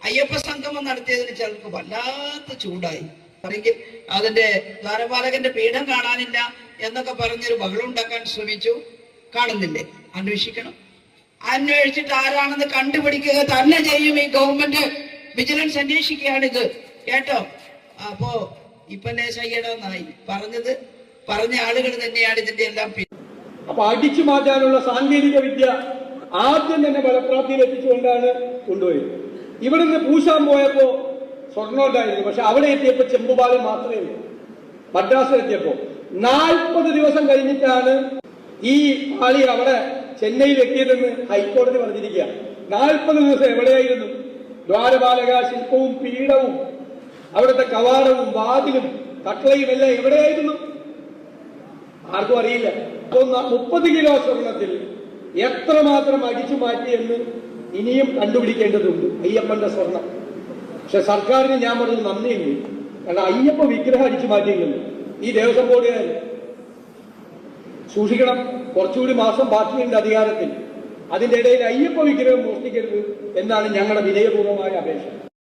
അയ്യപ്പ സംഗമം നടത്തിയതിന് ചിലർക്ക് വല്ലാത്ത ചൂടായി. അല്ലെങ്കിൽ അതിന്റെ ദ്വാരപാലകന്റെ പീഠം കാണാനില്ല എന്നൊക്കെ പറഞ്ഞൊരു ബഹളം ഉണ്ടാക്കാൻ ശ്രമിച്ചു. കാണുന്നില്ലേ? അന്വേഷിക്കണം. അന്വേഷിച്ചിട്ട് ആരാണെന്ന് കണ്ടുപിടിക്കുക തന്നെ ചെയ്യും. ഈ ഗവൺമെന്റ് വിജിലൻസ് അന്വേഷിക്കുകയാണിത്, കേട്ടോ. അപ്പോ ഇപ്പൊ ലേശയ്യടെന്നായി പറഞ്ഞ ആളുകൾ തന്നെയാണ് ഇതിന്റെ എല്ലാം. അപ്പൊ അടിച്ചു മാറ്റാനുള്ള സാങ്കേതിക വിദ്യ ആദ്യം തന്നെ ഫലപ്രാപ്തിയിൽ എത്തിച്ചുകൊണ്ടാണ് കൊണ്ടുപോയത്. ഇവിടുന്ന് പൂശാൻ പോയപ്പോ സ്വർണ്ണോണ്ടായിരുന്നു, പക്ഷെ അവിടെ എത്തിയപ്പോ ചെമ്പുപാലം മാത്രമേ ഉള്ളൂ. മദ്രാസിൽ എത്തിയപ്പോ 40 ദിവസം കഴിഞ്ഞിട്ടാണ് ഈ ആളി അവിടെ ചെന്നൈയിൽ എത്തിയതെന്ന് ഹൈക്കോടതി പറഞ്ഞിരിക്കുക. 40 ദിവസം എവിടെയായിരുന്നു? ദ്വാരപാലക ശില്പവും പീഠവും അവിടുത്തെ കവാടവും വാതിലും കട്ടളയും എല്ലാം എവിടെയായിരുന്നു? ആർക്കും അറിയില്ല. അപ്പൊ 30 കിലോ സ്വർണത്തിൽ എത്രമാത്രം അടിച്ചു മാറ്റിയെന്ന് ഇനിയും കണ്ടുപിടിക്കേണ്ടതുണ്ട് അയ്യപ്പന്റെ സ്വർണം. പക്ഷെ സർക്കാരിന് ഞാൻ പറഞ്ഞത് നന്ദിയുണ്ട്. കാരണം അയ്യപ്പ വിഗ്രഹം അടിച്ചു മാറ്റിയില്ലല്ലോ. ഈ ദേവസ്വം ബോർഡുകാർ സൂക്ഷിക്കണം. കുറച്ചുകൂടി മാസം ബാക്കിയുണ്ട് അധികാരത്തിൽ. അതിന്റെ ഇടയിൽ അയ്യപ്പ വിഗ്രഹം മോഷ്ടിക്കരുത് എന്നാണ് ഞങ്ങളുടെ വിനയപൂർവമായ അപേക്ഷ.